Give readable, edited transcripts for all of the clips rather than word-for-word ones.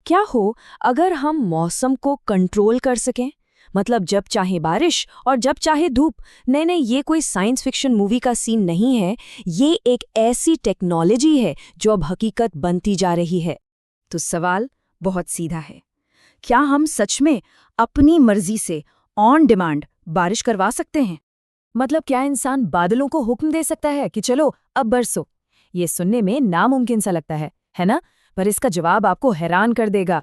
क्या हो अगर हम मौसम को कंट्रोल कर सकें? मतलब जब चाहे बारिश और जब चाहे धूप। नहीं नहीं, ये कोई साइंस फिक्शन मूवी का सीन नहीं है। ये एक ऐसी टेक्नोलॉजी है जो अब हकीकत बनती जा रही है। तो सवाल बहुत सीधा है। क्या हम सच में अपनी मर्जी से ऑन डिमांड बारिश करवा सकते हैं? मतलब क्या इंसान बादलों को हुक्म दे सकता है कि चलो अब बरसो? ये सुनने में नामुमकिन सा लगता है ना? पर इसका जवाब आपको हैरान कर देगा।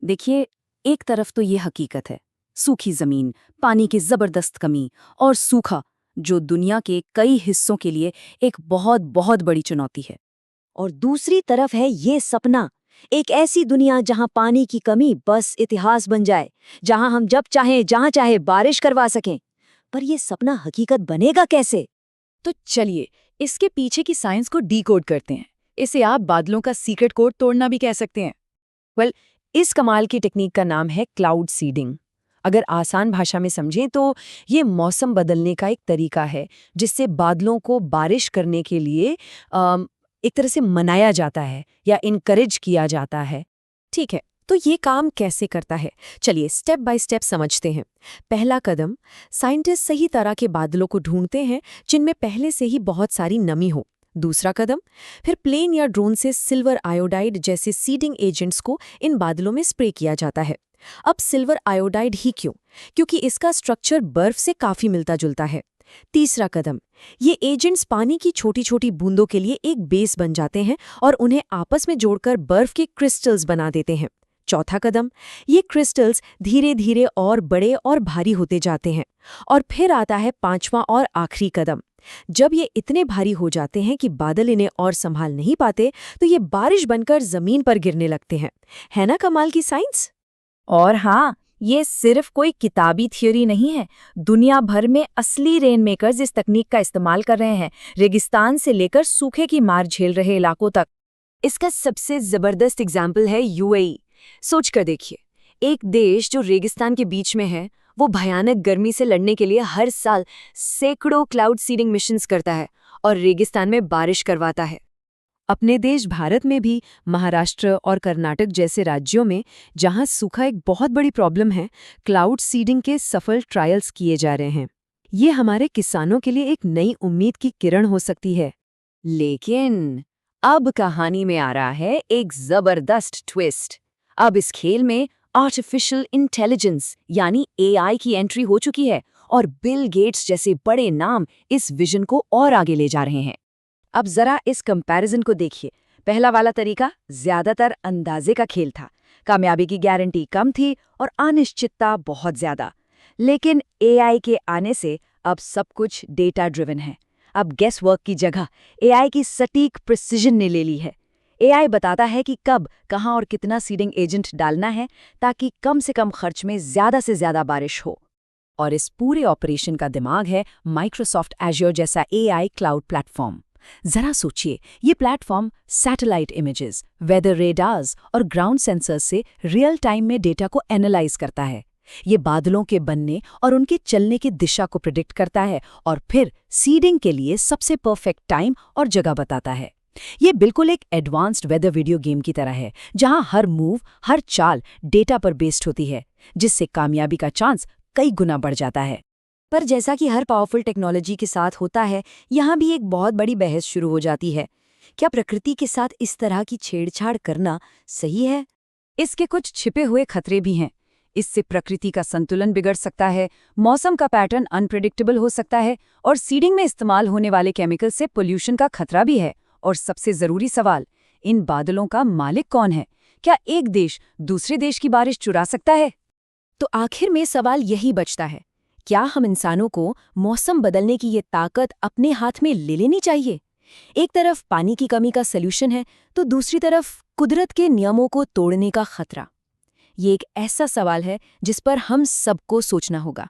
देखिए, एक तरफ तो ये हकीकत है, सूखी जमीन, पानी की जबरदस्त कमी और सूखा जो दुनिया के कई हिस्सों के लिए एक बहुत बहुत बड़ी चुनौती है। और दूसरी तरफ है ये सपना, एक ऐसी दुनिया जहां पानी की कमी बस इतिहास बन जाए, जहां हम जब चाहें जहां चाहे बारिश करवा सकें। पर यह सपना हकीकत बनेगा कैसे? तो चलिए इसके पीछे की साइंस को डीकोड करते हैं। इसे आप बादलों का सीक्रेट कोड तोड़ना भी कह सकते हैं। इस कमाल की टेक्निक का नाम है क्लाउड सीडिंग। अगर आसान भाषा में समझें तो ये मौसम बदलने का एक तरीका है जिससे बादलों को बारिश करने के लिए एक तरह से मनाया जाता है या इनकरेज किया जाता है। ठीक है, तो ये काम कैसे करता है? चलिए स्टेप बाय स्टेप समझते हैं। पहला कदम, साइंटिस्ट सही तरह के बादलों को ढूंढते हैं जिनमें पहले से ही बहुत सारी नमी हो। दूसरा कदम, फिर प्लेन या ड्रोन से सिल्वर आयोडाइड जैसे सीडिंग एजेंट्स को इन बादलों में स्प्रे किया जाता है। अब सिल्वर आयोडाइड ही क्यों? क्योंकि इसका स्ट्रक्चर बर्फ से काफी मिलता जुलता है। तीसरा कदम, ये एजेंट्स पानी की छोटी छोटी बूंदों के लिए एक बेस बन जाते हैं और उन्हें आपस में जोड़कर बर्फ के क्रिस्टल्स बना देते हैं। चौथा कदम, ये क्रिस्टल्स धीरे धीरे और बड़े और भारी होते जाते हैं। और फिर आता है पांचवां और आखिरी कदम। जब ये इतने भारी हो जाते हैं कि बादल इन्हें और संभाल नहीं पाते, तो ये बारिश बनकर जमीन पर गिरने लगते हैं। है ना कमाल की साइंस? और हाँ, ये सिर्फ कोई किताबी थ्योरी नहीं है। दुनिया भर में असली रेन मेकर्स इस तकनीक का इस्तेमाल कर रहे हैं, रेगिस्तान से लेकर सूखे की मार झेल रहे इलाकों तक। इसका सबसे जबरदस्त एग्जाम्पल है यूएई। सोच कर देखिए, एक देश जो रेगिस्तान के बीच में है, वो भयानक गर्मी से लड़ने के लिए हर साल सैकड़ों क्लाउड सीडिंग मिशंस करता है और रेगिस्तान में बारिश करवाता है। अपने देश भारत में भी महाराष्ट्र और कर्नाटक जैसे राज्यों में, जहां सूखा एक बहुत बड़ी प्रॉब्लम है, क्लाउड सीडिंग के सफल ट्रायल्स किए जा रहे हैं। ये हमारे किसानों के लिए एक नई उम्मीद की किरण हो सकती है। लेकिन अब कहानी में आ रहा है एक जबरदस्त ट्विस्ट। अब इस खेल में आर्टिफिशियल इंटेलिजेंस यानी एआई की एंट्री हो चुकी है और बिल गेट्स जैसे बड़े नाम इस विजन को और आगे ले जा रहे हैं। अब जरा इस कंपैरिजन को देखिए। पहला वाला तरीका ज्यादातर अंदाजे का खेल था, कामयाबी की गारंटी कम थी और अनिश्चितता बहुत ज्यादा। लेकिन एआई के आने से अब सब कुछ डेटा ड्रिवन है। अब गेस वर्क की जगह एआई की सटीक प्रिसिजन ने ले ली है। एआई बताता है कि कब, कहां और कितना सीडिंग एजेंट डालना है ताकि कम से कम खर्च में ज्यादा से ज्यादा बारिश हो। और इस पूरे ऑपरेशन का दिमाग है माइक्रोसॉफ्ट एज्योर जैसा एआई क्लाउड प्लेटफॉर्म। जरा सोचिए, ये platform satellite images, weather radars और ग्राउंड सेंसर्स से रियल टाइम में डेटा को एनालाइज करता है। ये बादलों के बनने और उनके चलने की दिशा को प्रिडिक्ट करता है और फिर सीडिंग के लिए सबसे परफेक्ट टाइम और जगह बताता है। ये बिल्कुल एक एडवांस्ड वेदर वीडियो गेम की तरह है, जहां हर मूव, हर चाल डेटा पर बेस्ड होती है, जिससे कामयाबी का चांस कई गुना बढ़ जाता है। पर जैसा कि हर पावरफुल टेक्नोलॉजी के साथ होता है, यहाँ भी एक बहुत बड़ी बहस शुरू हो जाती है। क्या प्रकृति के साथ इस तरह की छेड़छाड़ करना सही है? इसके कुछ छिपे हुए खतरे भी हैं। इससे प्रकृति का संतुलन बिगड़ सकता है, मौसम का पैटर्न अनप्रेडिक्टेबल हो सकता है और सीडिंग में इस्तेमाल होने वाले केमिकल से पोल्यूशन का खतरा भी है। और सबसे जरूरी सवाल, इन बादलों का मालिक कौन है? क्या एक देश दूसरे देश की बारिश चुरा सकता है? तो आखिर में सवाल यही बचता है, क्या हम इंसानों को मौसम बदलने की ये ताकत अपने हाथ में ले लेनी चाहिए? एक तरफ पानी की कमी का सलूशन है, तो दूसरी तरफ कुदरत के नियमों को तोड़ने का खतरा। ये एक ऐसा सवाल है जिस पर हम सबको सोचना होगा।